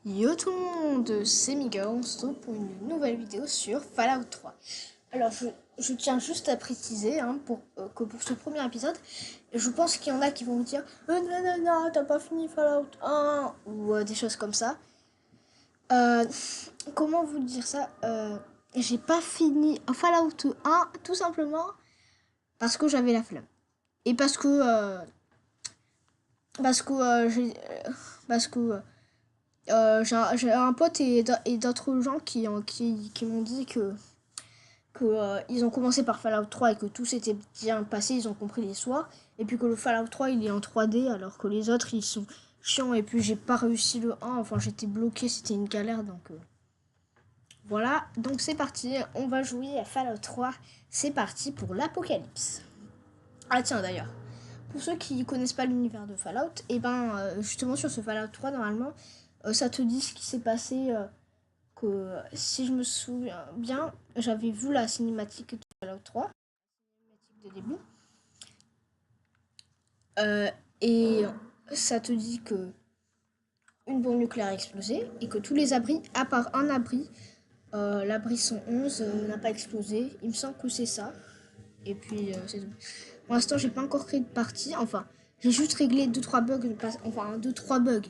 Yo tout le monde, c'est Mika, on se retrouve pour une nouvelle vidéo sur Fallout 3. Alors je tiens juste à préciser que pour ce premier épisode, je pense qu'il y en a qui vont me dire non non non, t'as pas fini Fallout 1 ou des choses comme ça. Euh, Comment vous dire ça J'ai pas fini Fallout 1 tout simplement parce que j'avais la flemme. Et parce que j'ai un pote et d'autres gens qui m'ont dit que ils ont commencé par Fallout 3 et que tout s'était bien passé, ils ont compris l'histoire. Et puis que le Fallout 3 il est en 3D alors que les autres ils sont chiants. Et puis j'ai pas réussi le 1, enfin j'étais bloqué, c'était une galère donc voilà. Donc c'est parti, on va jouer à Fallout 3. C'est parti pour l'apocalypse. Ah tiens d'ailleurs, pour ceux qui connaissent pas l'univers de Fallout, et justement sur ce Fallout 3 normalement ça te dit ce qui s'est passé que si je me souviens bien, j'avais vu la cinématique de Fallout 3, cinématique de début, euh, et ça te dit que une bombe nucléaire a explosé et que tous les abris, à part un abri, l'abri 111 n'a pas explosé. Il me semble que c'est ça. Et puis c'est tout. Pour l'instant, j'ai pas encore créé de partie. Enfin, j'ai juste réglé deux-trois bugs. Enfin, deux-trois bugs.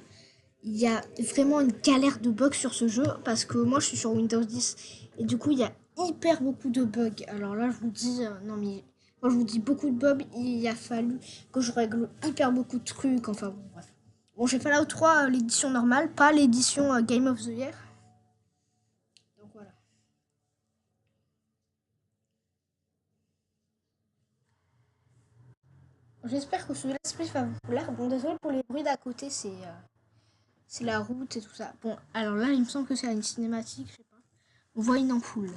Il y a vraiment une galère de bugs sur ce jeu parce que moi je suis sur Windows 10 et du coup il y a hyper beaucoup de bugs. Alors là je vous dis, non mais moi je vous dis beaucoup de bugs, il a fallu que je règle hyper beaucoup de trucs, enfin bon bref. Bon j'ai Fallout 3 l'édition normale, pas l'édition Game of the Year. Donc voilà. J'espère que ce let's play va vous plaire. Bon désolé pour les bruits d'à côté, c'est la route et tout ça. Bon alors là il me semble que c'est une cinématique, je sais pas. On voit une ampoule.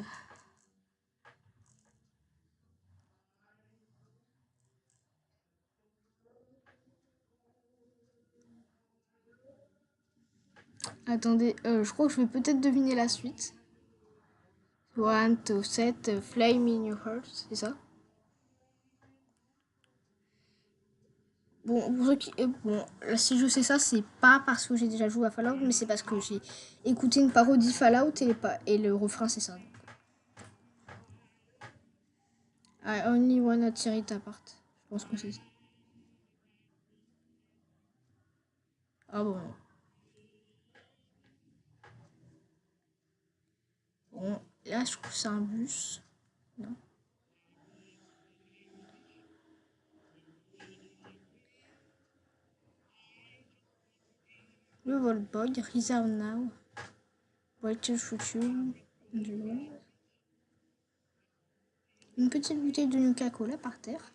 Attendez, je crois que je vais peut-être deviner la suite. One to set flame in your heart, c'est ça? Bon, pour ceux qui, bon, là, si je sais ça, c'est pas parce que j'ai déjà joué à Fallout, mais c'est parce que j'ai écouté une parodie Fallout et le refrain c'est ça. I only wanna tear it apart. Je pense que c'est ça. Ah bon. Bon, là je trouve que c'est un bus. Non. Le Volbog, Reserve Now, White Future, une petite bouteille de Nuka-Cola par terre.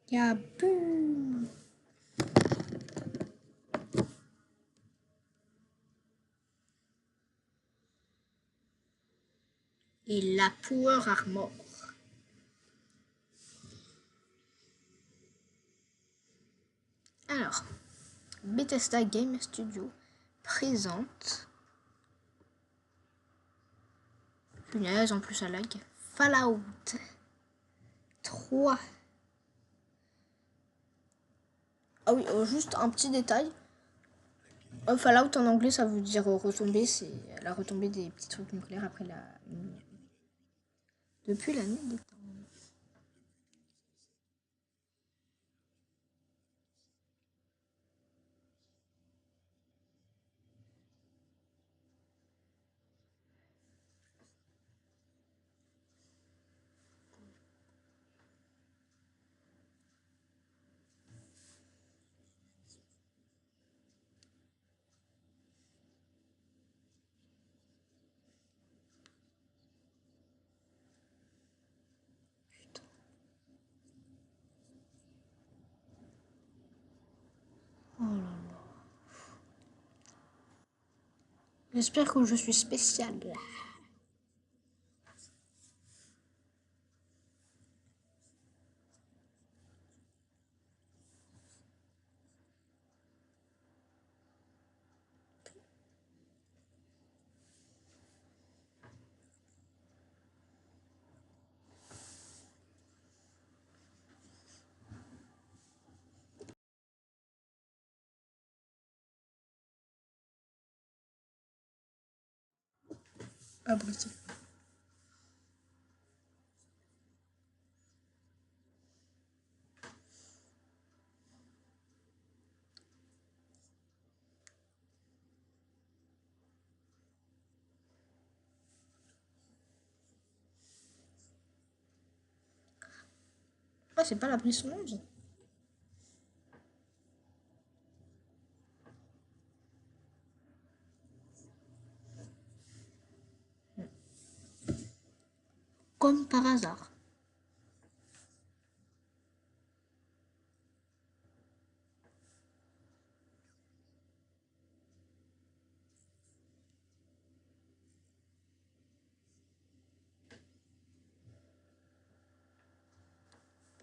Kaboom! Et la Power Armor. Alors, Bethesda Game Studio présente. Punaise, en plus ça lag. Fallout 3. Ah oui, juste un petit détail. Fallout en anglais ça veut dire retomber, c'est la retombée des petits trucs nucléaires après la. Depuis la nuit des temps. Oh là là. J'espère que je suis spécial. Abruti. Ah, c'est pas la brissonneuse. Comme par hasard.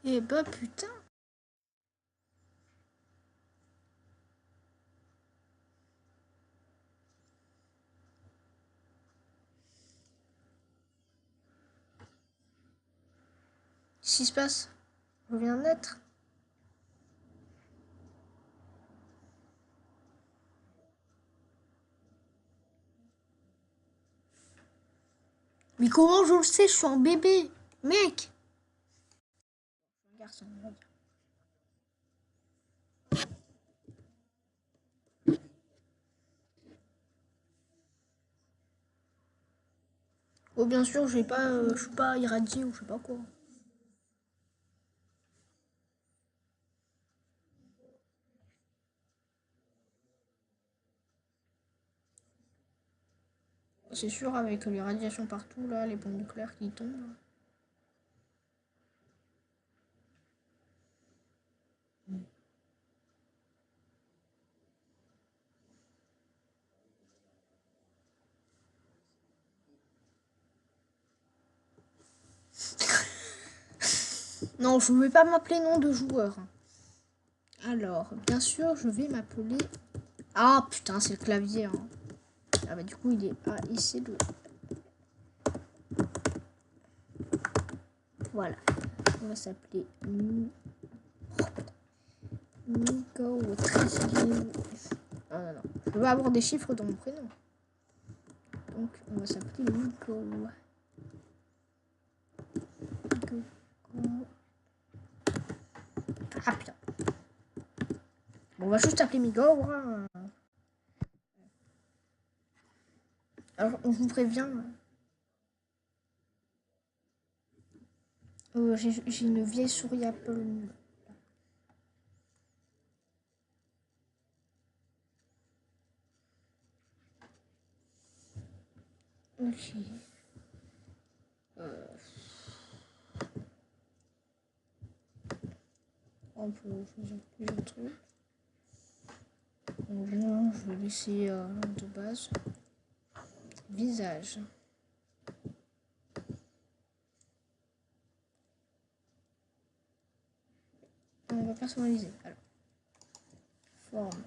Eh bah putain. Qu'est-ce qui se passe? Je viens de naître. Mais comment je le sais? Je suis un bébé. Mec. Un garçon, on va dire. Oh, bien sûr, je suis pas irradié ou je sais pas quoi. C'est sûr, avec les radiations partout, là, les bombes nucléaires qui tombent. Non, je ne vais pas m'appeler nom de joueur. Alors, bien sûr, je vais m'appeler... Ah, putain, c'est le clavier. Hein. Ah bah du coup, il est... Ah, ici, le... Voilà. On va s'appeler... Nico Triskin. Ah non, non. Je veux avoir des chiffres dans mon prénom. Donc, on va s'appeler Nico. Ah putain. Bon, on va juste appeler Migo. Hein. Alors, on vous prévient. J'ai une vieille souris Apple. Ok. On peut choisir plusieurs trucs. Donc là, je vais laisser de base. Visage. On va personnaliser. Alors, forme.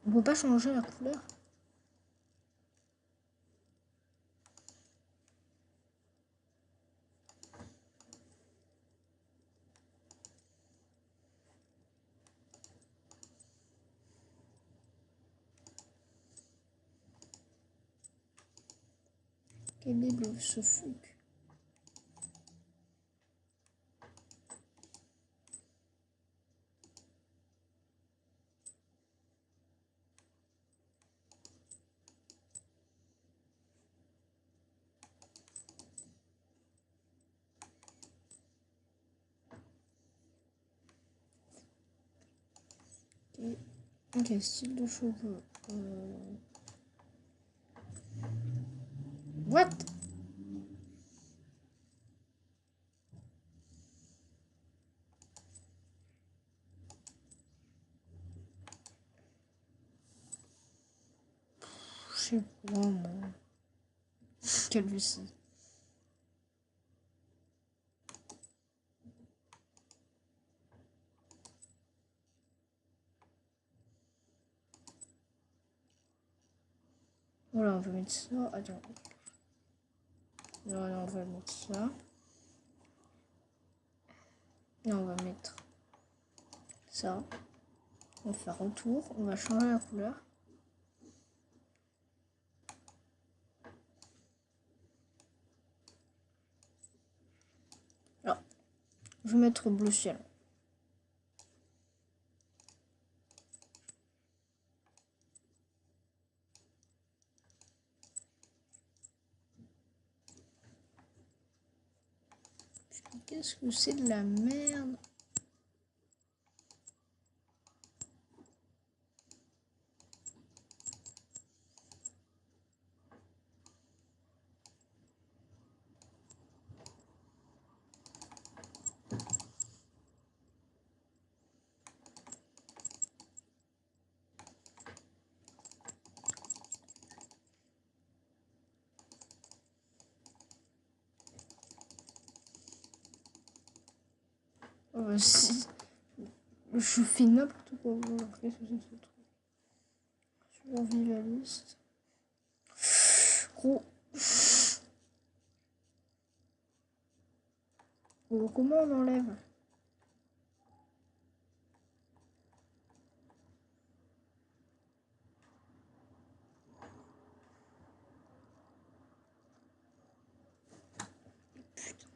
On peut pas changer la couleur. Quel est le ce fuc? Ok, style de cheveux. What? Je sais pas, moi. Calvitie. Voilà, on va mettre ça. Attends. Voilà, on va mettre ça. Et on va mettre ça. On va faire autour. On va changer la couleur. Alors, je vais mettre bleu ciel. Qu'est-ce que c'est de la merde? Si. Je fais n'importe quoi. Qu'est-ce que c'est ce truc? Survie la liste. Gros. Comment on enlève? Putain.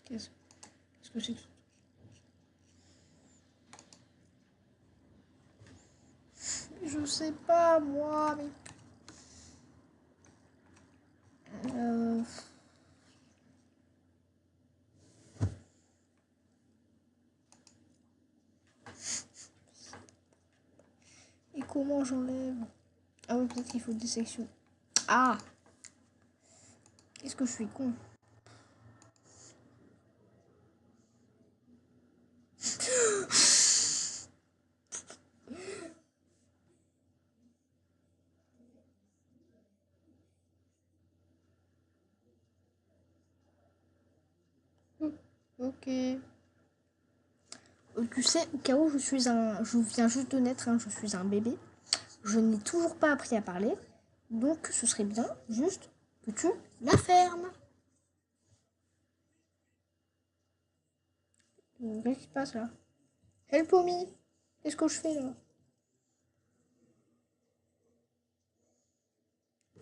Qu'est-ce que c'est que ça? Je sais pas moi, mais... Et comment j'enlève? Ah oui, peut-être qu'il faut des sections. Ah! Qu'est-ce que je suis con? Ok. Tu sais, au cas où je viens juste de naître, hein, je suis un bébé. Je n'ai toujours pas appris à parler. Donc, ce serait bien juste que tu la fermes. Qu'est-ce qui se passe là? Help me! Qu'est-ce que je fais là?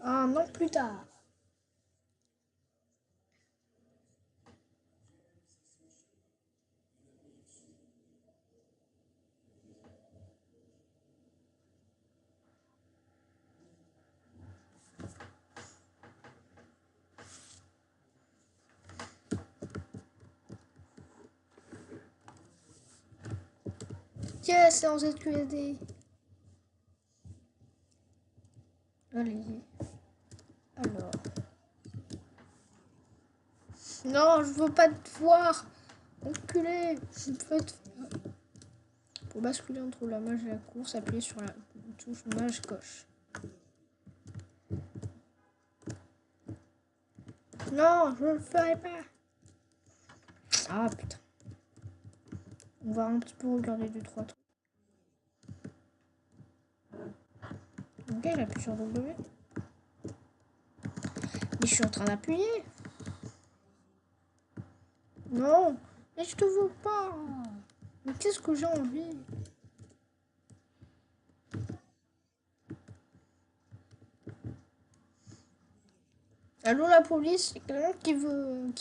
Un an plus tard. Yes, c'est en ZQSD. Allez. Alors. Non, je veux pas te voir. Enculé. Je veux te... Pour basculer entre la mage et la course, appuyez sur la touche mage gauche. Non, je le ferai pas. Ah putain. On va un petit peu regarder 2-3 trucs. Ok, j'appuie sur W. Mais je suis en train d'appuyer. Non, mais je te veux pas. Mais qu'est-ce que j'ai envie? Allô la police, c'est quelqu'un qui veut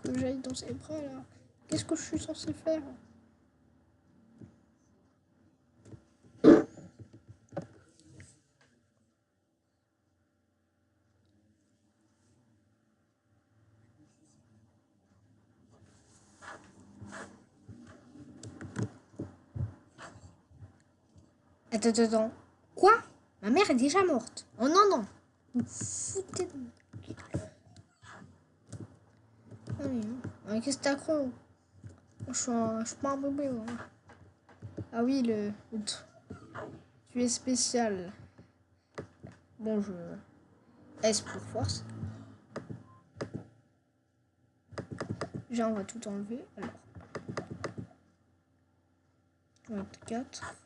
que j'aille dans ses bras là. Qu'est-ce que je suis censé faire? Attends. Quoi? Ma mère est déjà morte. Oh non. Vous foutez de... Allez, qu'est-ce que t'as cru? Je suis pas un bébé, moi. Ah oui, tu es spécial. Bon, S pour force. Déjà, on va tout enlever. Alors. On va mettre 4.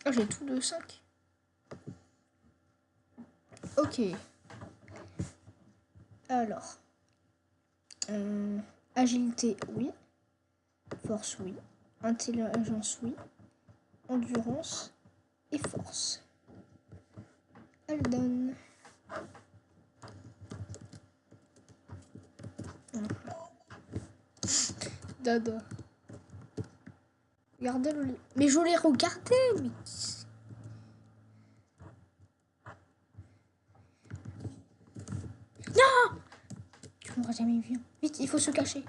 Ah, j'ai tout de 5. Ok. Alors. Agilité, oui. Force, oui. Intelligence, oui. Endurance et force. Elle donne. Dada. Regardez le... Mais je l'ai regardé, mais... Non! Tu m'auras jamais vu. Vite, il faut se cacher.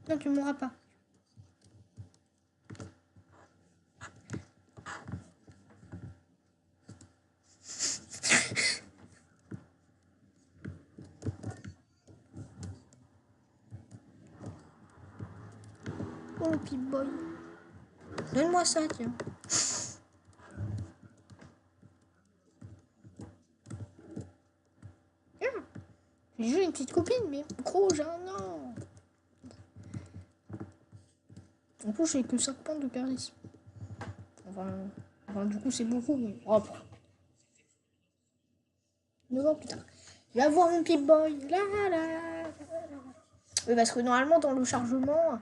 Non, tu m'auras pas. Oh, le Pip-Boy. Donne-moi ça, tiens. J'ai juste une petite copine, mais gros, j'ai un an. En plus, j'ai que 5 points de perdition. Enfin, du coup, c'est beaucoup, mais... Oh, 9 ans plus tard. Je vais avoir mon Pip-Boy. Là, là, là. Oui, parce que normalement, dans le chargement...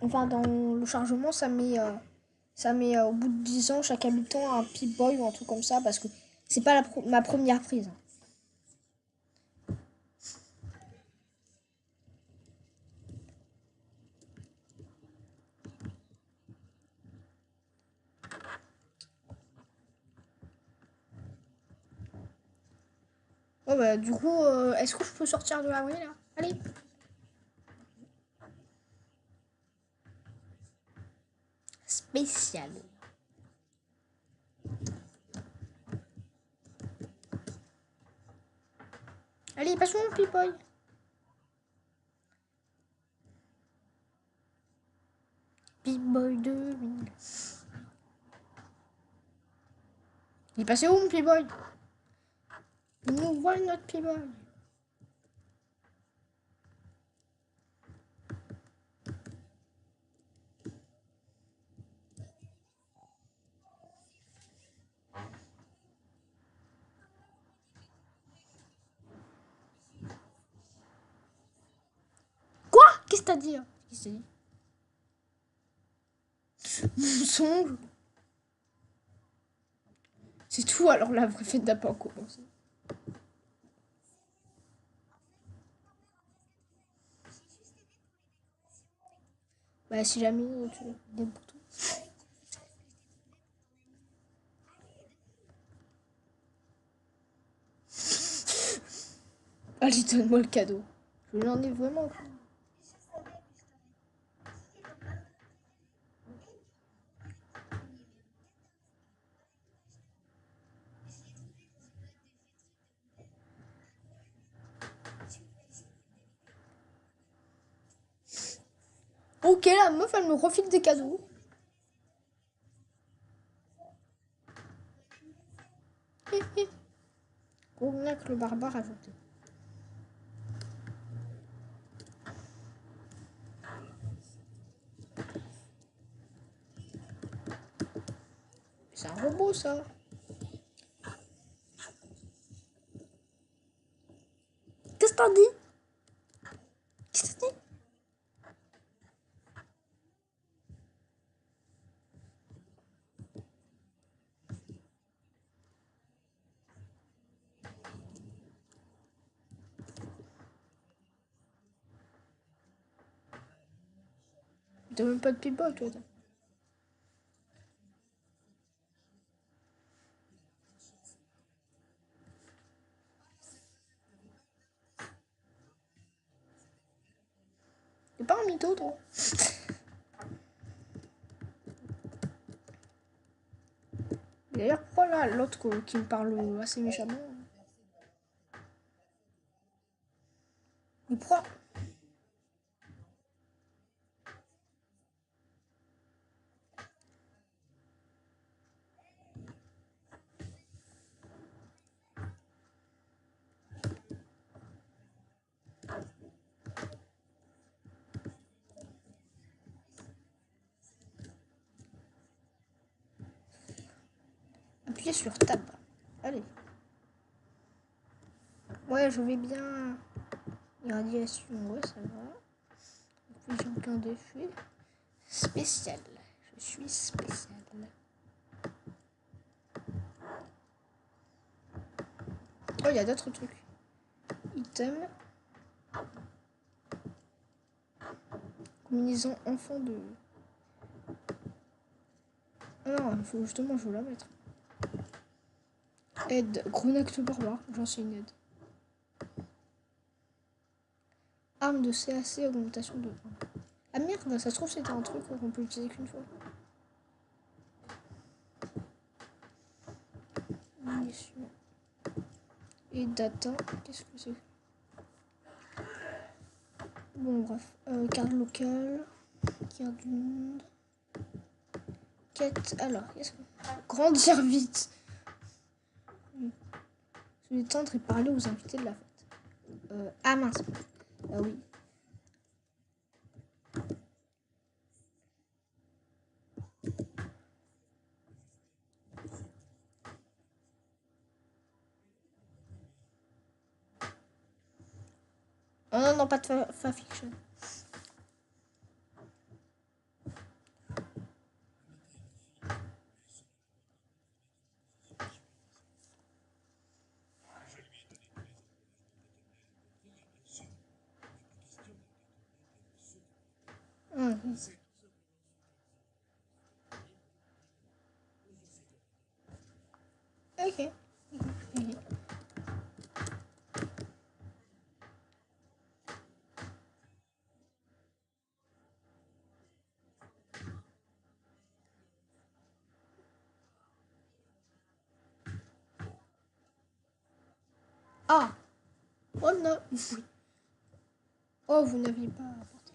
Enfin, dans le chargement, ça met au bout de 10 ans, chaque habitant un Pip-Boy ou un truc comme ça, parce que c'est pas ma première prise. Oh, bah, du coup, est-ce que je peux sortir de l'abri, là? Allez. Spécial. Allez, passe mon Pip-Boy. Pip-Boy 2000. Il est passé où, mon Pip-Boy? Nous voilà notre Pip-Boy. Quoi? Qu'est-ce que t'as dit? Qu'est-ce que t'as dit? Mensonge. C'est tout, alors la vraie fête n'a pas commencé. Bah, si jamais tu des boutons. Allez, donne-moi le cadeau. Je l'en ai vraiment. Ok, la meuf, elle me refile des cadeaux. Gros le barbare ajouté. C'est un robot, ça. Qu'est-ce que t'as dit? Qu'est-ce que t'as dit? T'as même pas de pipote, toi. T'es pas un mytho, toi. D'ailleurs, pourquoi là, l'autre qui me parle assez méchamment? Il prend. appuyer sur Tab. Allez. Ouais, je vais bien. Irradiation, ouais, ça va. J'ai aucun défi. Spécial. Je suis spécial. Oh, il y a d'autres trucs. Item. Combinaison enfant de... Ah non, il faut justement, je veux la mettre. Aide. Grenacte barbare. J'en sais une aide. Arme de CAC, augmentation de 1. Ah merde, ça se trouve c'était un truc qu'on peut utiliser qu'une fois. Munitions. Et data. Qu'est-ce que c'est? Bon bref. Carte locale. Carte du monde. Quête. Alors, qu'est-ce que... Grandir vite. Se détendre et parler aux invités de la fête. Ah mince. Ah oui. Oh non, non, pas de fanfiction. Ok. Ah. Oh non. Oh, vous n'aviez pas apporté.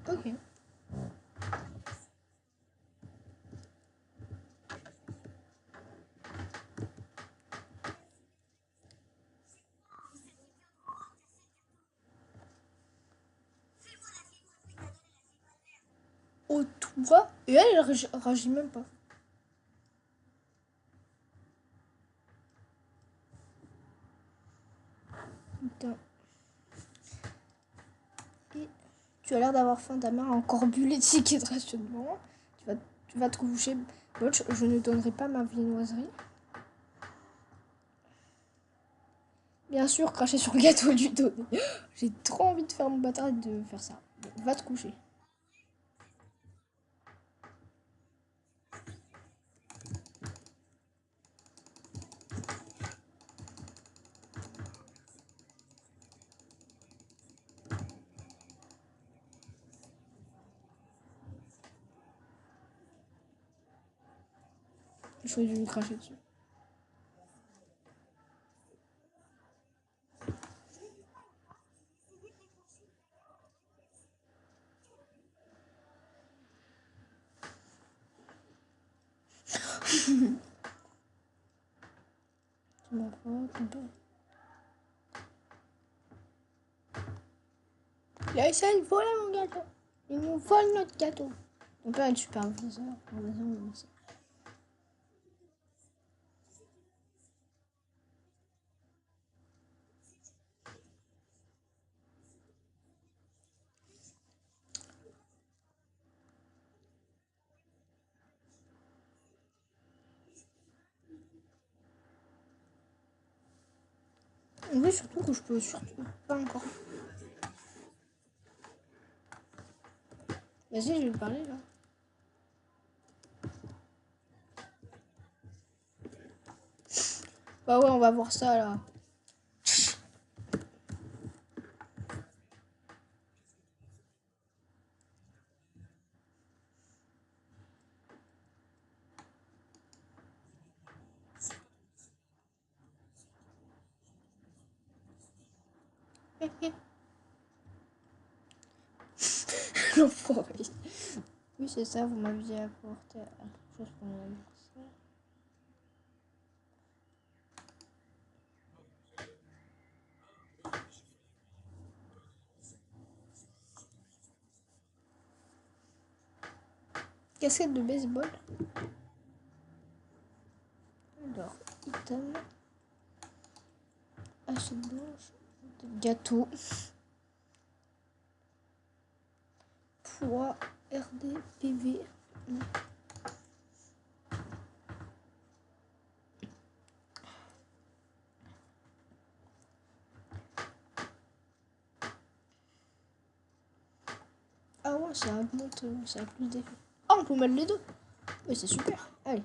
Ok. Oh, toi. Et elle réagit même pas. Putain. Et tu as l'air d'avoir faim, ta mère a encore bu les tickets de rationnement. Tu vas te coucher. Botch, je ne donnerai pas ma viennoiserie. Bien sûr, cracher sur le gâteau et lui donner. J'ai trop envie de faire mon bâtard et de faire ça. Bon, va te coucher. Je vais lui cracher dessus. C'est ma faute, ton père. Il a essayé de voler mon gâteau. Il nous vole notre gâteau. Mon père est le superviseur. Oui, surtout que je peux surtout pas encore. Vas-y, je vais lui parler là. Bah ouais, on va voir ça là. L'enfoiré. Oui, c'est ça, vous m'aviez apporté quelque chose pour mon anniversaire. Casquette de baseball. Alors, item. Assiette blanche. Gâteau. Poids. RD. PV. Ah ouais, ça augmente, ça a plus d'effet. Ah, on peut mettre les deux. Oui, c'est super. Allez.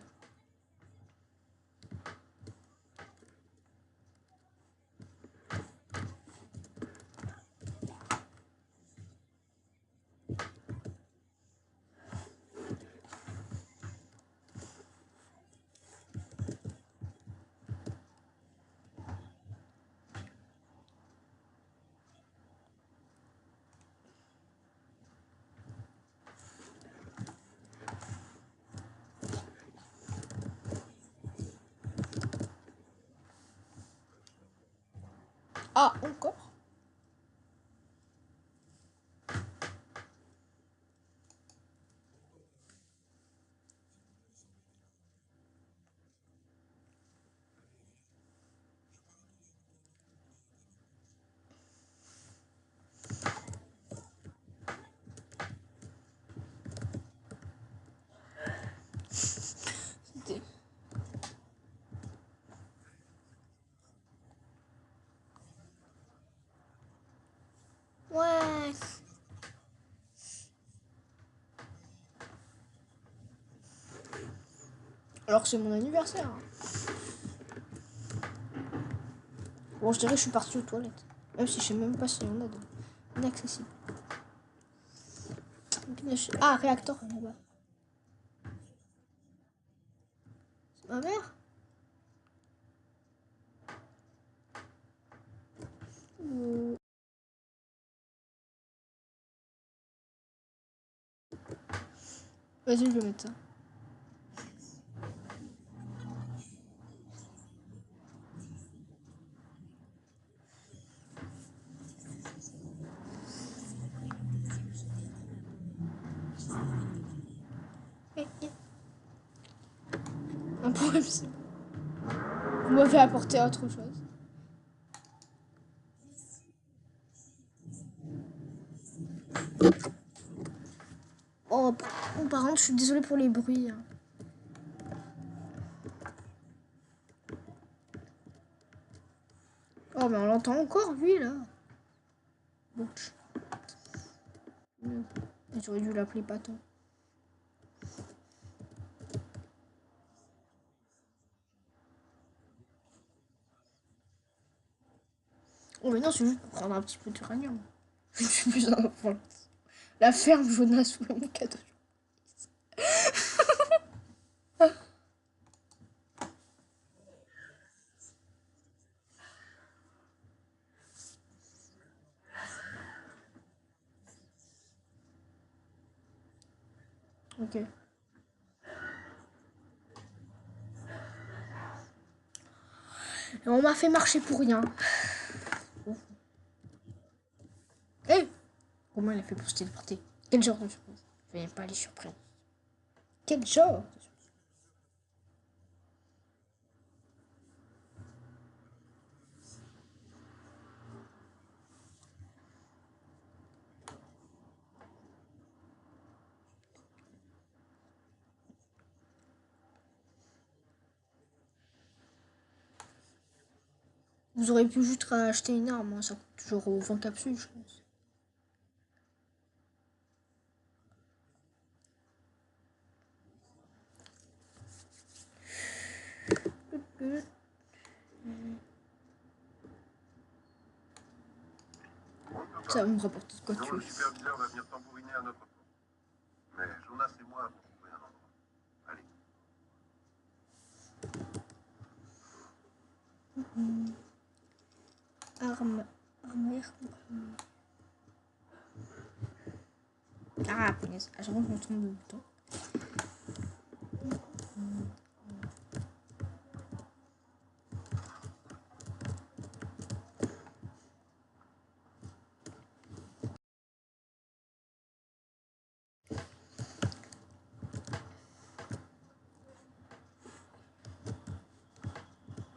Ah, encore. C'était... Ouais. Alors que c'est mon anniversaire. Bon, je dirais que je suis partie aux toilettes. Même si je sais même pas s'il y en a de inaccessible. Ah, réacteur là-bas. C'est ma mère. Vas-y, je vais mettre ça. Un problème, c'est... Vous m'avez apporté autre chose. Oh, par contre, je suis désolée pour les bruits. Hein. Oh, mais on l'entend encore, lui, là. Bouch. J'aurais dû l'appeler Paton. Oh, mais non, c'est juste pour prendre un petit peu d'uranium. Je suis plus un enfant. La ferme Jonas ou mon cadeau. Ok. Et on m'a fait marcher pour rien. Eh hey, comment il a fait pour se téléporter? Quel genre de surprise? Je vais pas les surprendre. Quel genre de surprise? Vous auriez pu juste acheter une arme, hein. Ça coûte toujours 20 capsules, je pense. Ça va me rapporter de quoi tuer. Le superviseur va venir tambouriner à notre porte. Mais Jonas et moi avons trouvé un endroit. Allez. Arme. Ah, punaise. À chaque fois que je me trompe de bouton.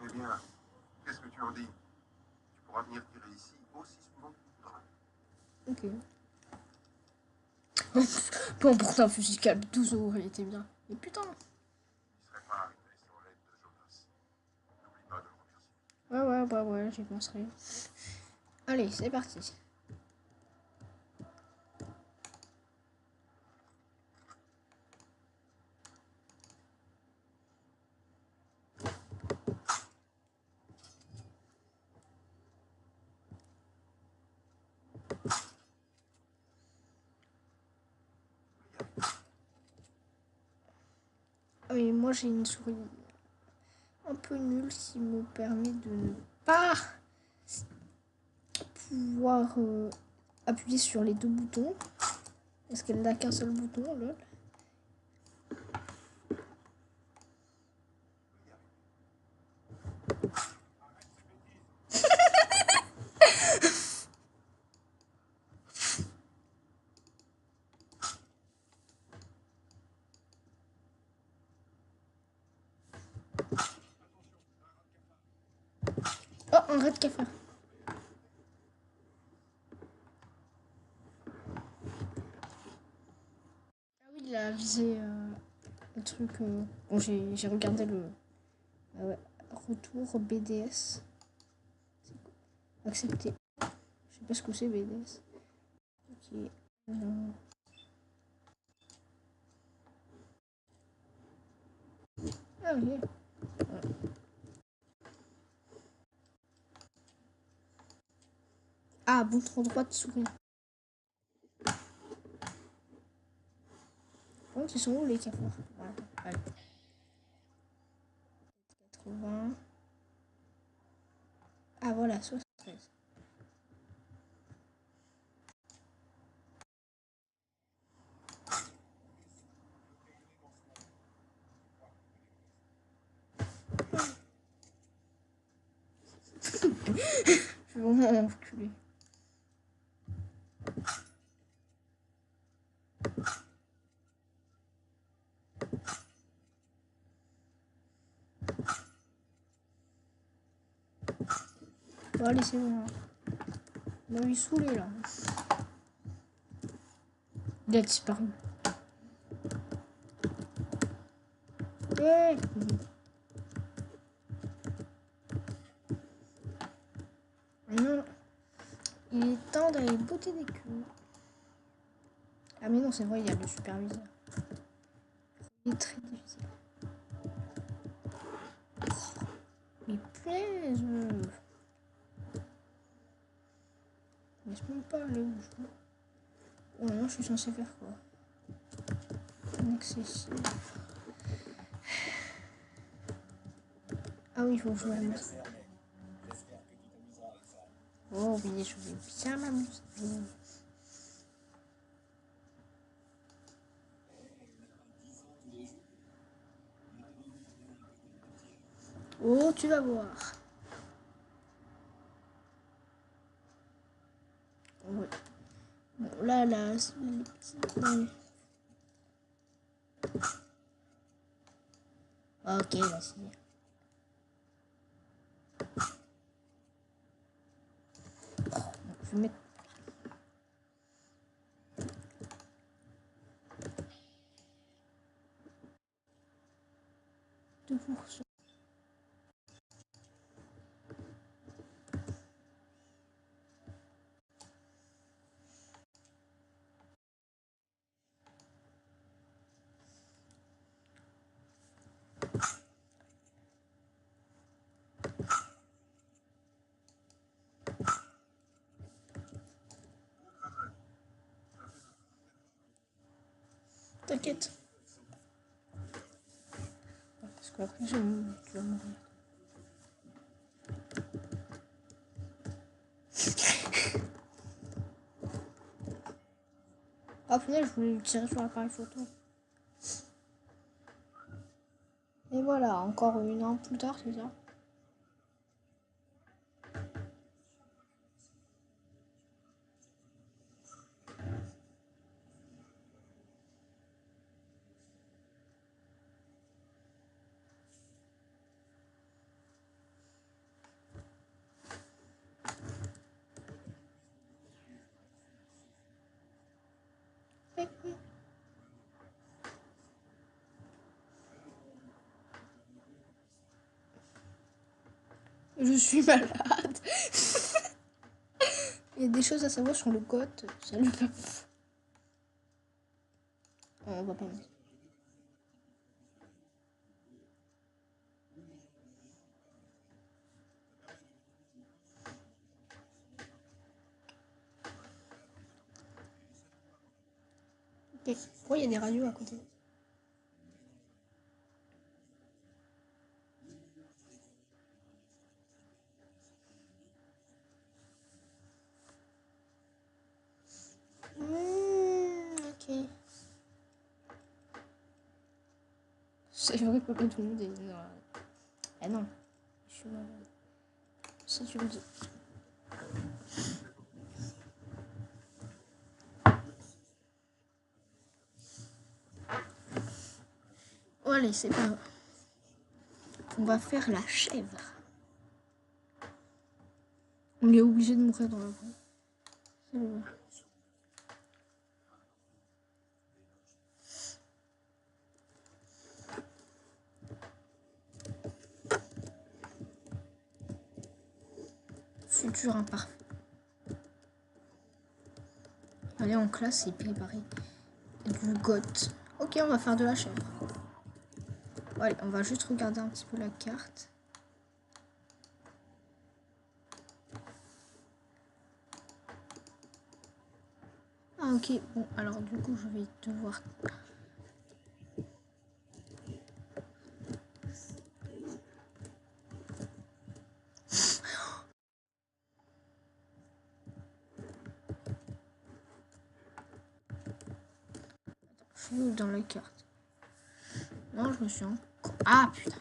Eh bien, qu'est-ce que tu en dis? Tu pourras venir tirer ici aussi souvent que tu voudras. Ok. Bon, pourtant, un fusil calme 12 euros, il était bien. Mais putain. Il ne serait pas arrivé sans l'aide de Jonas. N'oublie pas de le remercier. Ouais, j'y penserai. Allez, c'est parti. Ah oui, moi j'ai une souris un peu nulle qui me permet de ne pas pouvoir appuyer sur les deux boutons. Parce qu'elle n'a qu'un seul bouton, lol. Oh, un rat de cafard. Ah oui, il a visé le truc. Bon, j'ai regardé le retour BDS. Accepté. Je sais pas ce que c'est BDS. Ok. Ah ok. Ouais. Ah, bouton droit de souris. Bon, c'est sont où les cafards? Voilà, allez. 80. Ah voilà, 73. Je suis vraiment enculé. Bon, allez, c'est bon. On m'a saoulé là. Il a disparu. Ouais. Non. Il est temps d'aller botter des queues. Ah mais non, c'est vrai, il y a le superviseur. Il est très difficile. Mais punaise. Laisse-moi pas aller où je veux. Oh non, je suis censé faire quoi? Inaccessible. Ah oui, il faut que je m'amuse. Oh oui, je vais bien m'amuser. Oh, tu vas voir. Ouais. Bon, là, les petits... Ouais. Ok, vas-y. Je vais mettre... 2%. T'inquiète. Parce qu'après, tu vas mourir. Ah, punaise, je voulais lui tirer sur l'appareil photo. Et voilà, encore 1 an plus tard, c'est ça. Je suis malade. Il y a des choses à savoir sur le code. Salut. On va pas mettre. Ok. Pourquoi il y a des radios à côté? Ok. C'est vrai que tout le monde est dans la... Ah non. Je suis malade. Si tu me dis. Oh, allez, c'est pas grave. On va faire la chèvre. On est obligé de mourir dans la boue. C'est le... Futur imparfait. Allez en classe et préparer du goth. Ok, on va faire de la chèvre. Bon, allez, on va juste regarder un petit peu la carte. Ah ok, bon, alors du coup, je vais devoir... Je suis où dans la carte? Non, je me suis encore... Ah, putain.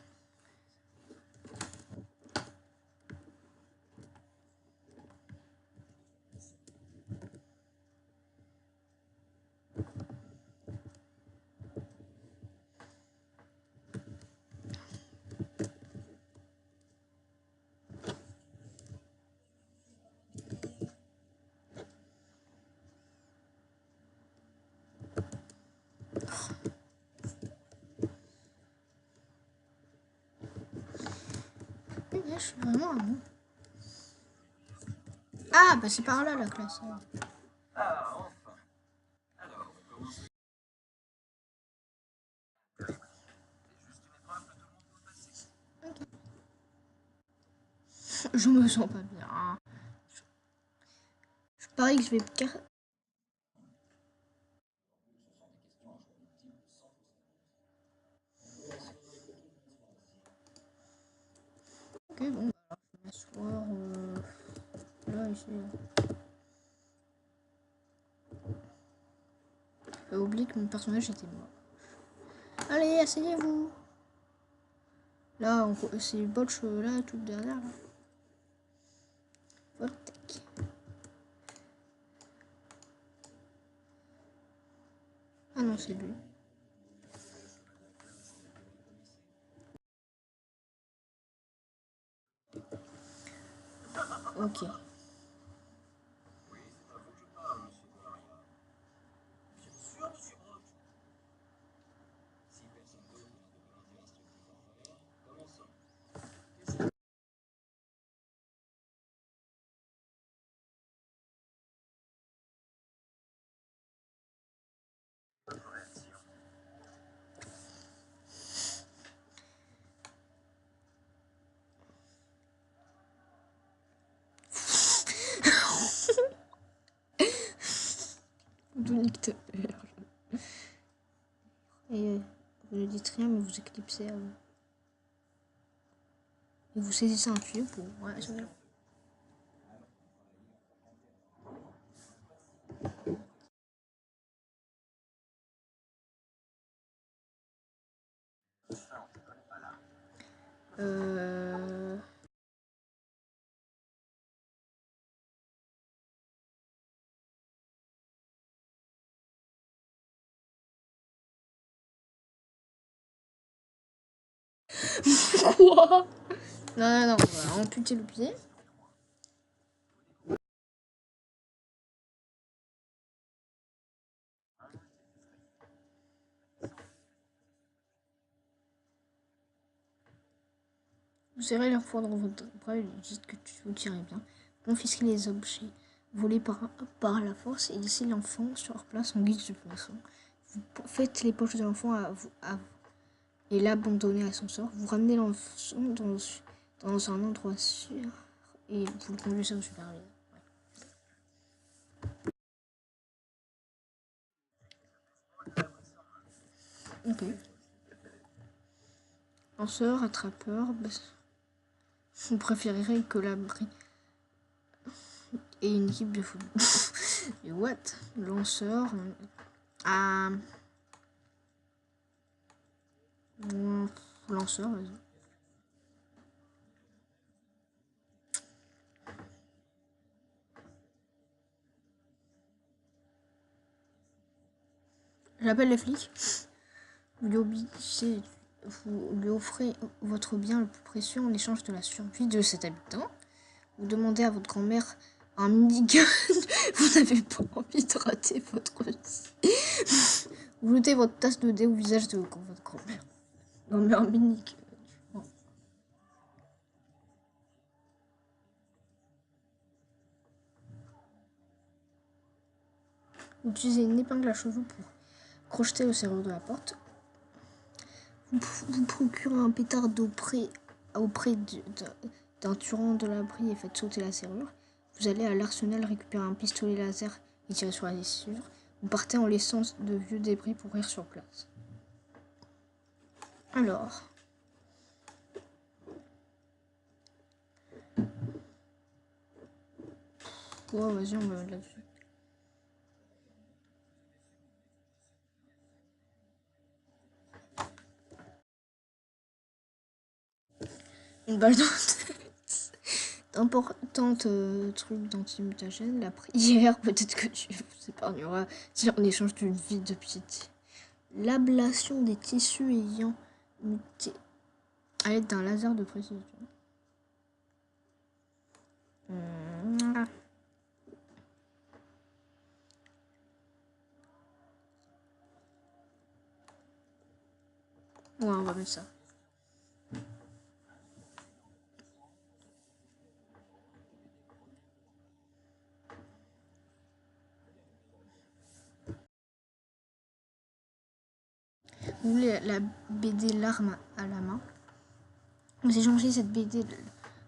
Je suis vraiment un bon. Ah, bah c'est par là la classe. Okay. Je me sens pas bien. Je parie que je vais... Ok, bon, bah, je vais m'asseoir là, ici. J'ai oublié que mon personnage était mort. Allez, asseyez-vous. Là, c'est Botch, là, tout derrière. Là. Voltec. Ah non, c'est lui. Ok. Dominique te et vous ne dites rien, mais vous éclipsez. Et vous saisissez un tuyau pour... Ouais, c'est bien. Euh... Quoi? Non, on va amputer le pied. Vous serrez l'enfant dans votre bras et lui dites que vous tirez bien. Confisquez les objets volés par la force et laissez l'enfant sur place en guise de poisson. Vous faites les poches de l'enfant et l'abandonnez à son sort. Vous ramenez l'enfant dans un endroit sûr et vous le conduisez au supérieur. Ok. Lanceur, attrapeur, vous préférerez que l'abri et une équipe de football. Et what? Lanceur. Ah. Lanceur, vas-y. J'appelle les flics. Vous lui offrez votre bien le plus précieux en échange de la survie de cet habitant. Vous demandez à votre grand-mère un minigun. Vous n'avez pas envie de rater votre vie. Vous jetez votre tasse de thé au visage de votre grand-mère. Non mais un minigun. Bon. Vous utilisez une épingle à cheveux pour crocheter le serrure de la porte. Vous procurez un pétard auprès d'un tueur de l'abri et faites sauter la serrure. Vous allez à l'arsenal récupérer un pistolet laser et tirer sur la serrure. Vous partez en laissant de vieux débris pourrir sur place. Alors. Ouais, vas-y, on va mettre là-dessus. Une balle dans le tête. D'importantes trucs d'anti-mutagène. La prière, peut-être que tu vous épargneras si en échange d'une vie de piété. L'ablation des tissus ayant muté à l'aide d'un laser de précision. Ouais, on va mettre ça. Vous voulez la BD L'arme à la main. Vous échangez cette BD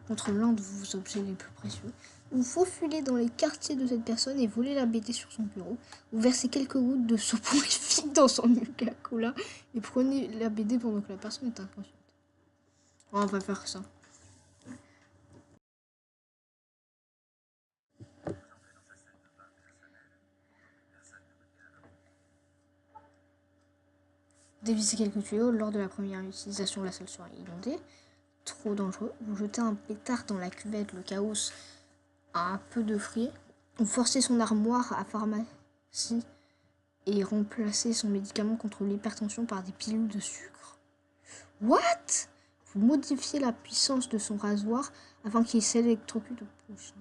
contre l'un de vos objets les plus précieux. Vous faufilez dans les quartiers de cette personne et volez la BD sur son bureau. Vous versez quelques gouttes de soporifique dans son Nuka-Cola et prenez la BD pendant que la personne est inconsciente. On va faire ça. Dévissez quelques tuyaux. Lors de la première utilisation, la salle sera inondée. Trop dangereux. Vous jetez un pétard dans la cuvette. Le chaos a un peu de frais. Vous forcez son armoire à pharmacie et remplacez son médicament contre l'hypertension par des pilules de sucre. What? Vous modifiez la puissance de son rasoir afin qu'il s'électrocute au prochain.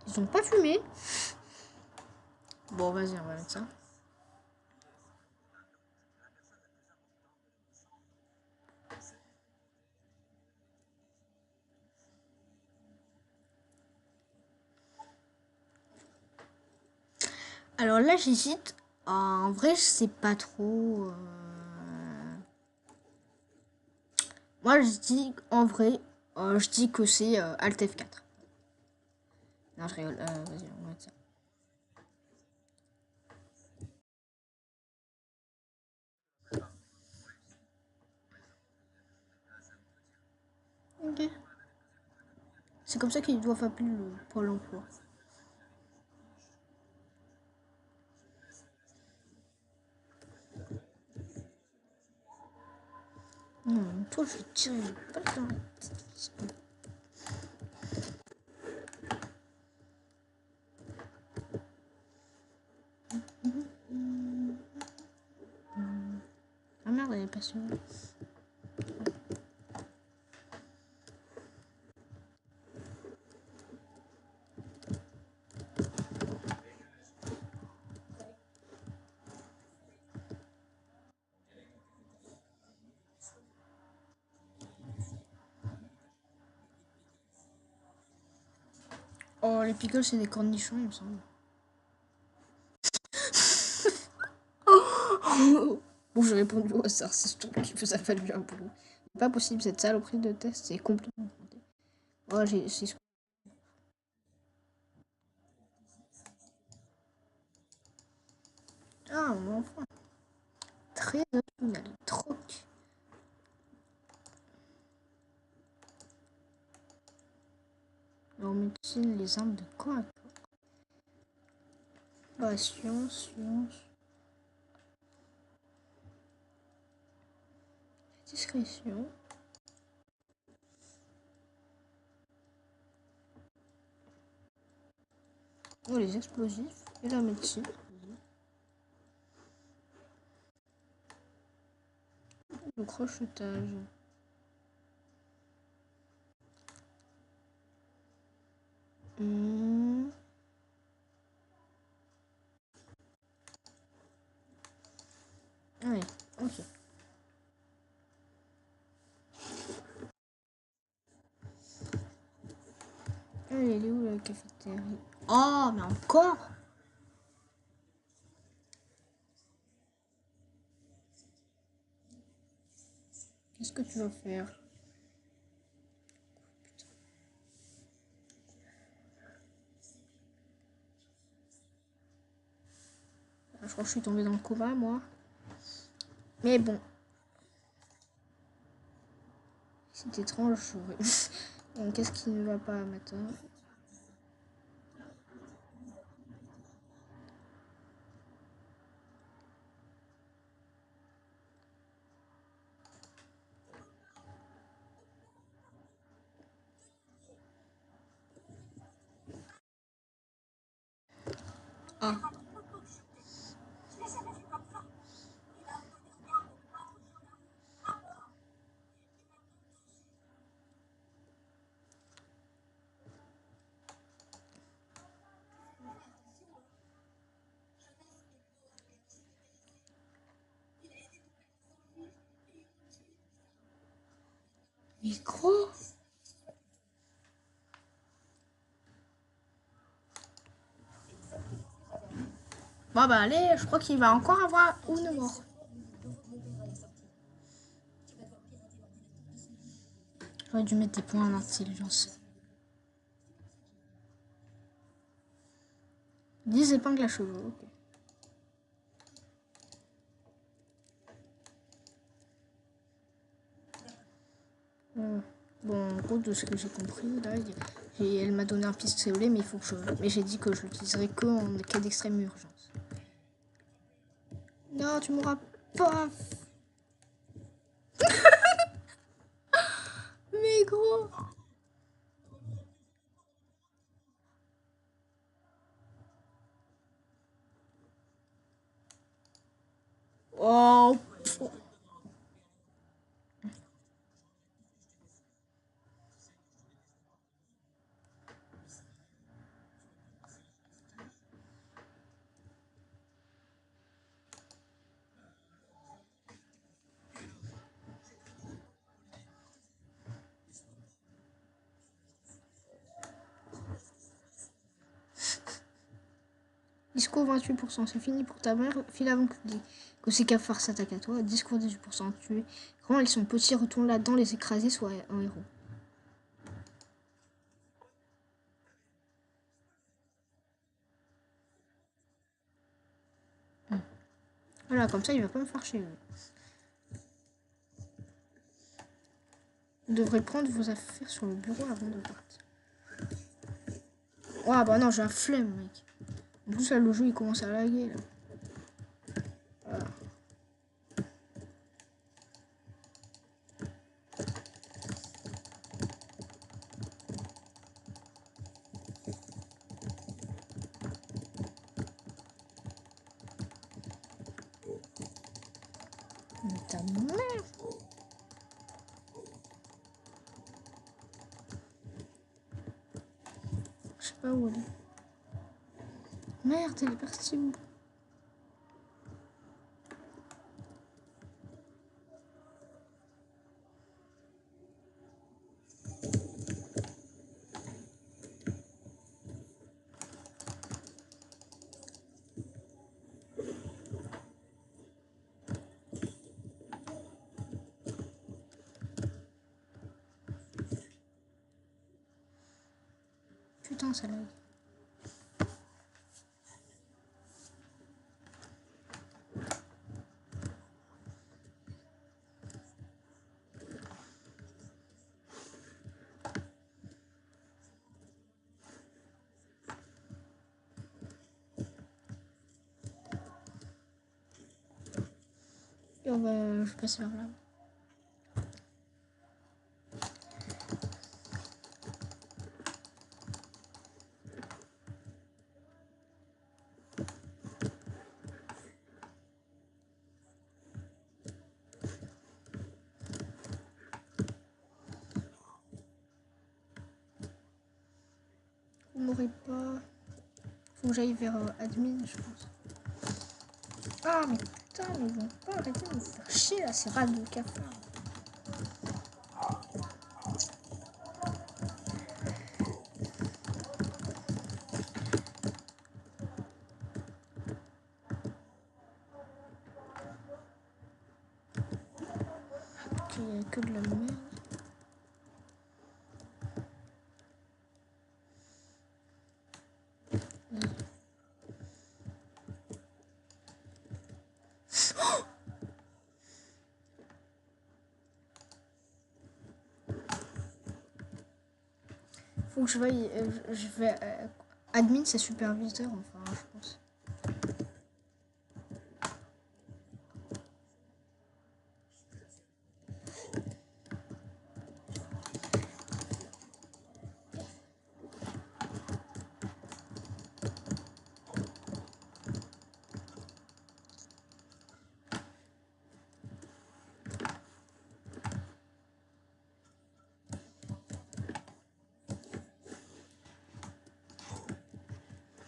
Ils ont pas fumé. Bon, vas-y, on va mettre ça. Alors là, j'hésite. En vrai, je sais pas trop. Moi, je dis, en vrai, je dis que c'est Alt F4. Non, je rigole. Vas-y, on va mettre ça. Ok. C'est comme ça qu'ils doivent appeler le Pôle emploi. Non, toi, je vais te tirer une balle dans la tête. Ah merde, elle est pas sûre. Oh, les pickles, c'est des cornichons, il me semble. Bon, j'ai répondu au hasard, c'est tout qui vous a fallu un boulot. C'est pas possible, cette saloperie de test, c'est complètement fondé. Oh, c'est... Ah, mon enfant. Très automnal, troc. En médecine, les armes de quoi? Bah, science. Discrétion. Oh, les explosifs et la médecine. Le crochetage. Ouais, ok. Elle est où la cafétéria? Oh, mais encore? Qu'est-ce que tu vas faire? Je crois que je suis tombée dans le coma, moi. Mais bon. C'est étrange. Donc, qu'est-ce qui ne va pas maintenant? Ah. Micro? Bon bah allez, je crois qu'il va encore avoir une mort. J'aurais dû mettre des points en intelligence. 10 épingles à cheveux, ok. Bon, en gros, de ce que j'ai compris, là, elle m'a donné un pistolet, mais il faut que je... Mais j'ai dit que je l'utiliserai que en cas d'extrême urgence. Non, tu m'auras pas... Mais gros... Oh... Discours 28%, c'est fini pour ta mère, file avant que ces cafards s'attaquent à toi. Discours 18%, tué. Quand ils sont petits, retourne là-dedans, les écraser, soit un héros. Voilà, comme ça, il va pas me faire chier. Vous devrez prendre vos affaires sur le bureau avant de partir. Ah bah non, j'ai un flemme, mec. En plus, là, le jeu, il commence à laguer, là. Voilà. Ta mère. Je sais pas où elle est. Merde, elle est partie où? Putain, ça lag. Et je vais passer par là. Vous m'aurez pas. Faut que j'aille vers admin, je pense. Ah, mais putain, mais ils vont pas arrêter de me faire chier là, ces rats de cafard. Ok, il y a que de la merde. Faut que je vais. Je vais admin, c'est superviseur, enfin, je pense.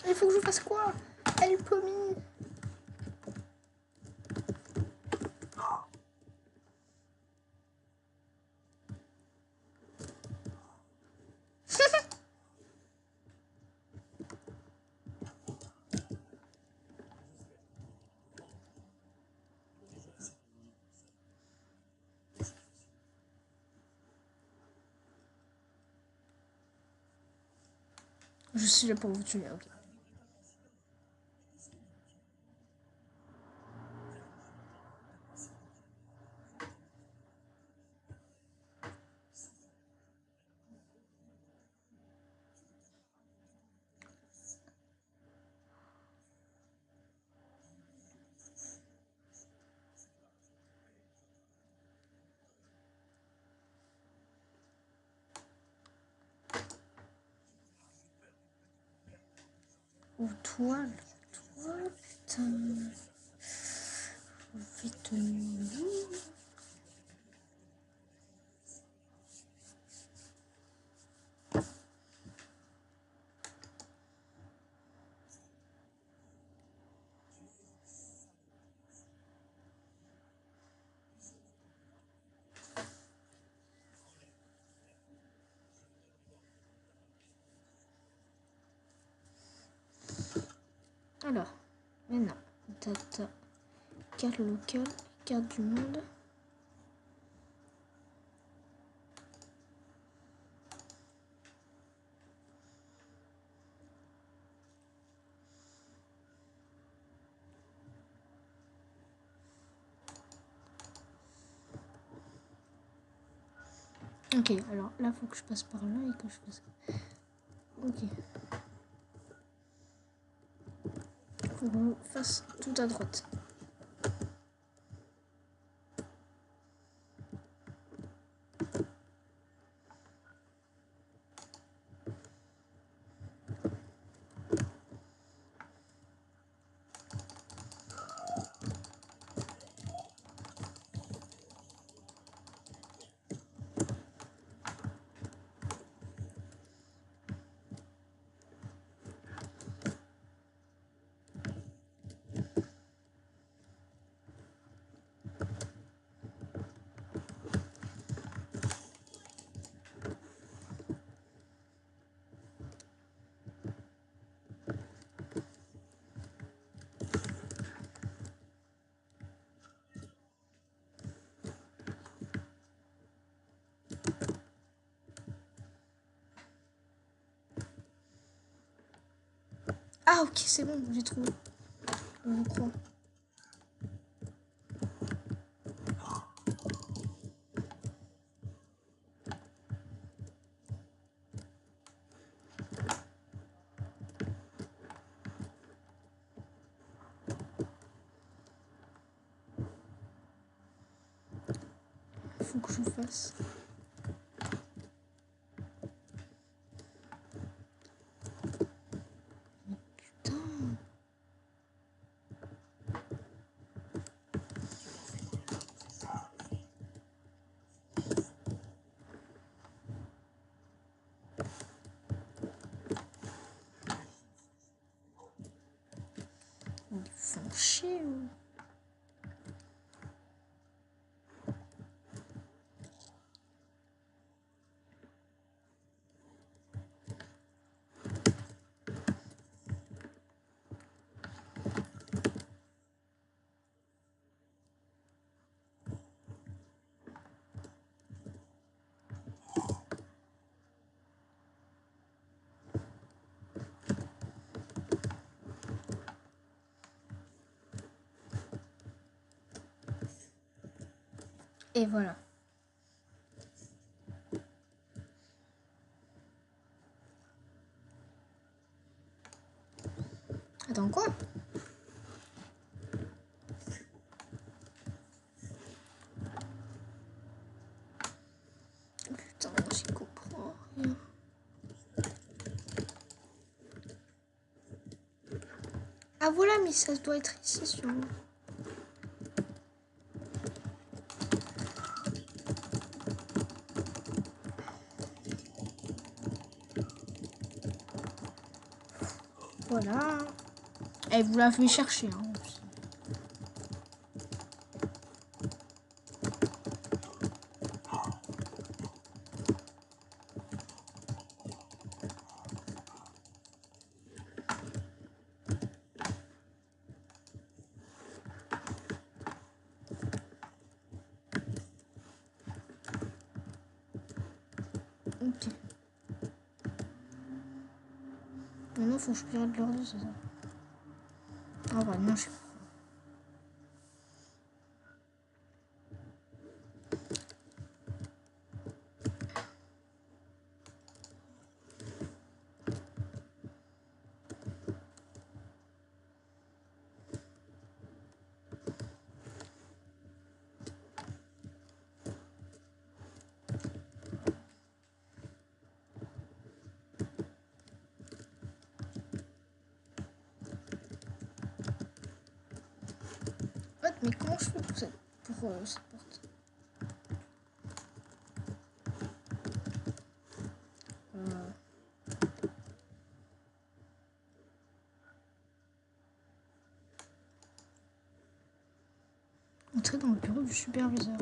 Il faut que je fasse quoi? Help me. Je suis là pour vous tuer, ok. Ou toile. Toile, putain. Vite. Alors, maintenant, data, carte locale, carte du monde. Ok, alors là, faut que je passe par là et que je fasse. Ok. Faut que je fasse tout à droite. Ah, ok, c'est bon, j'ai trouvé. Je crois. Faut que je fasse. Putain. Ils font chier. Et voilà. Attends, quoi? Putain, j'y comprends rien. Ah voilà, mais ça doit être ici sûrement. Voilà. Et vous l'avez cherché. Hein. Ok. Maintenant, faut que je regarde l'ordre, c'est ça. Ah bah non, je sais pas. Ouais, mais comment je fais pour cette porte? Entrer dans le bureau du superviseur.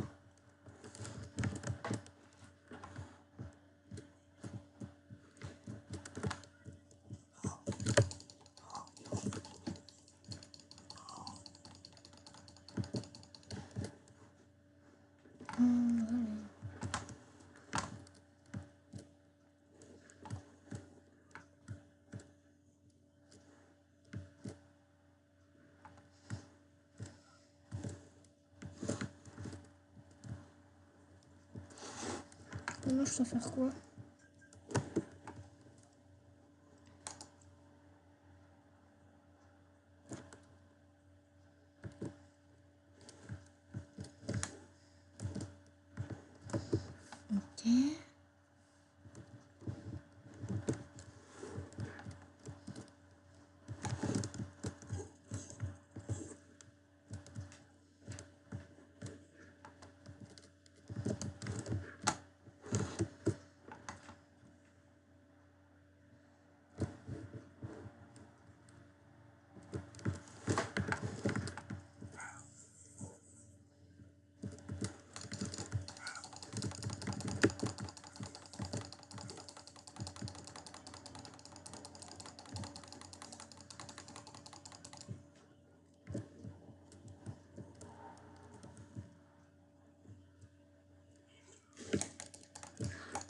Allez. Maintenant, je dois faire quoi? Ok.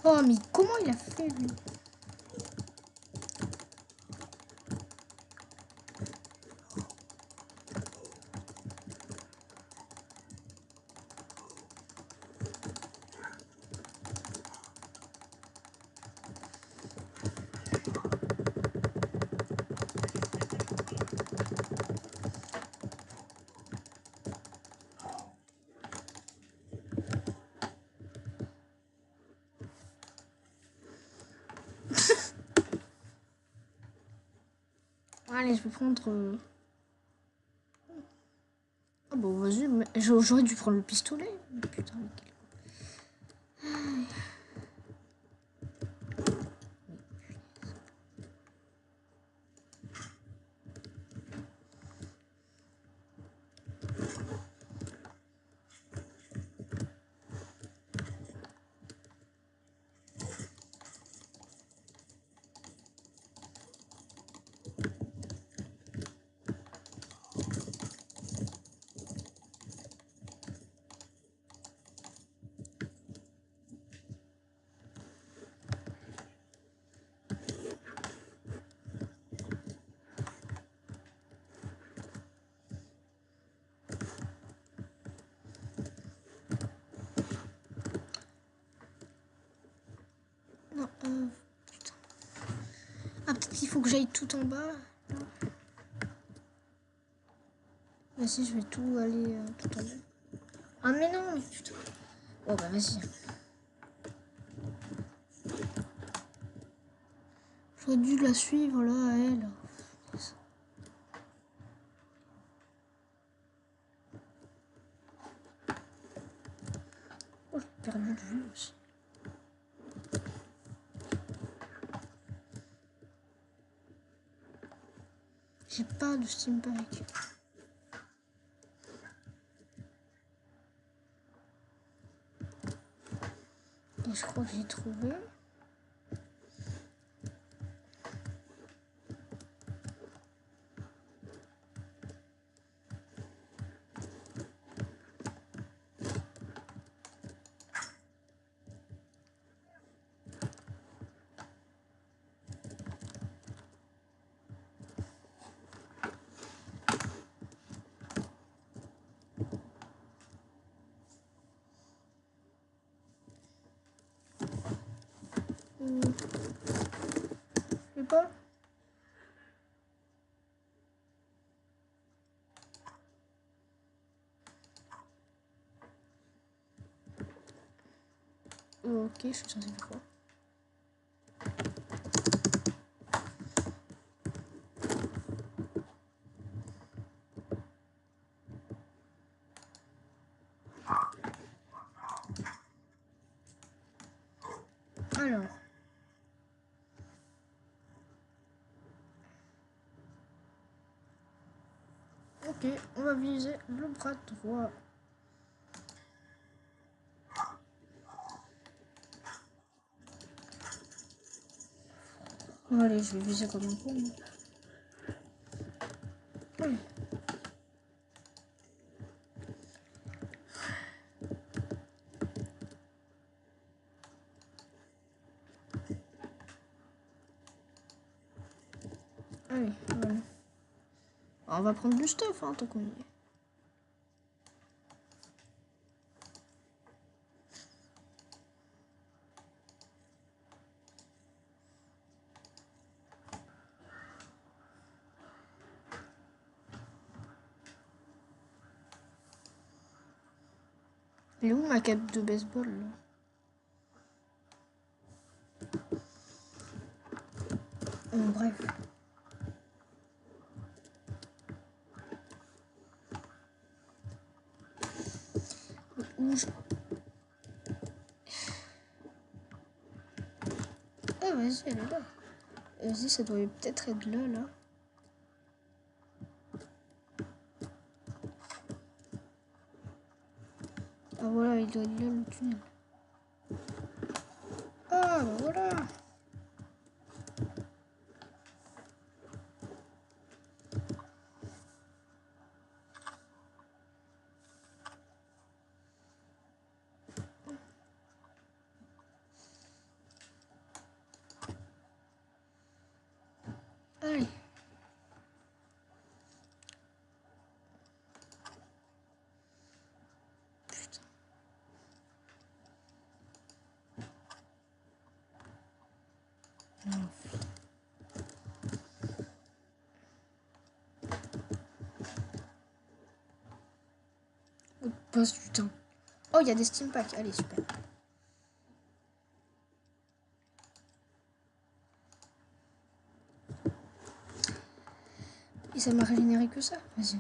Oh, mais comment il a fait, lui? Allez, je vais prendre... Ah bon, vas-y, mais j'aurais dû prendre le pistolet. Putain, mais non, putain. Ah, peut-être qu'il faut que j'aille tout en bas. Vas-y, je vais tout aller tout en bas. Ah, mais non, mais putain. Oh, bah, vas-y. J'aurais dû la suivre, là, elle. Oh, j'ai perdu de vue aussi. J'ai pas de steampack. Et je crois que j'ai trouvé. Je sais pas. Ok, je suis censé faire quoi? Alors. Ok, on va viser le bras droit. Allez, je vais viser comme un con. Allez. Allez, voilà. On va prendre du stuff, hein, tant qu'on y est. Elle est où ma cape de baseball là? Bref. Où je... Ah vas-y, elle est là. Vas-y, ça doit peut-être être là, là. Ah voilà, il doit être là le tunnel. Ah bah voilà. Allez. Putain. On passe du temps. Oh, il y a des steam packs. Allez, super. Et ça m'a régénéré que ça. Vas-y.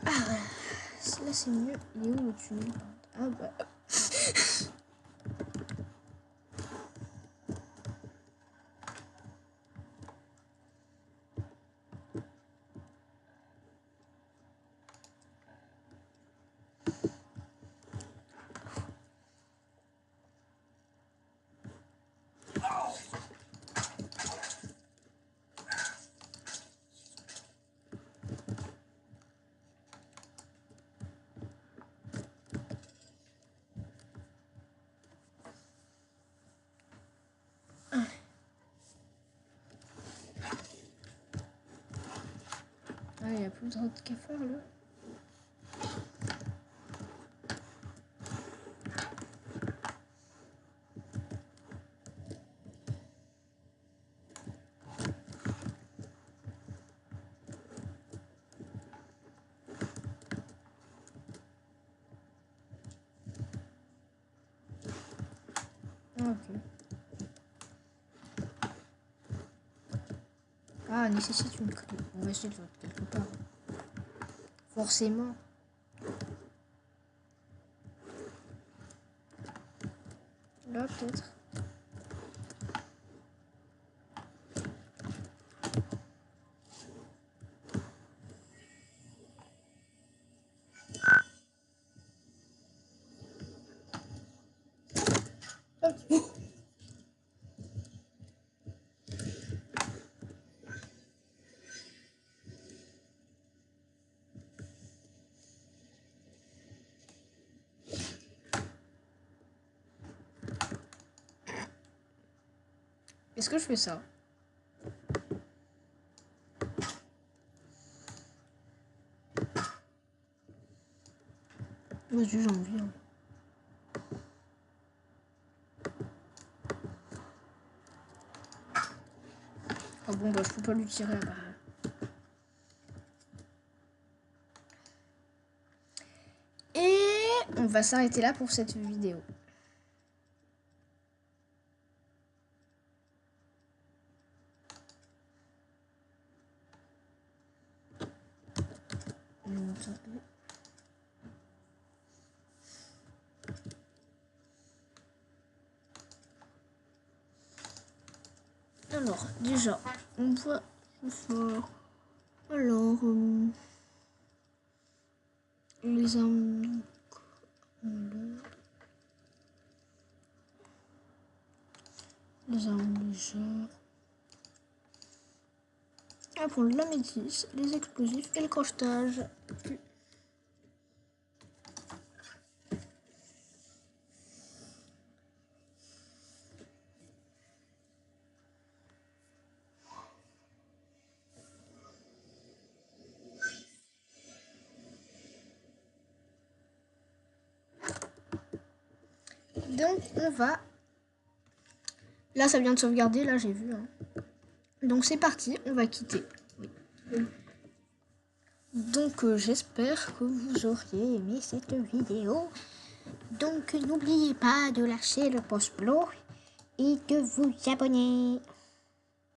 Ah, là c'est mieux. Il est où le tunnel? Ah bah. Ah, il n'y a plus de droite qu'à faire là. Ah, ok. Ah, nécessite une clé. On va essayer de voir quelque part. Forcément. Là, peut-être. Est-ce que je fais ça? Vas-y, j'ai envie. Hein. Ah bon, bah je peux pas lui tirer à part. Et on va s'arrêter là pour cette vidéo. Alors, déjà, on va faire... Alors, les armes... Les armes légères. On va prendre la métisse, les explosifs et le crochetage. Donc on va... Là ça vient de sauvegarder, là j'ai vu. Hein. Donc c'est parti, on va quitter. Oui. Donc j'espère que vous auriez aimé cette vidéo. Donc n'oubliez pas de lâcher le pouce bleu et de vous abonner.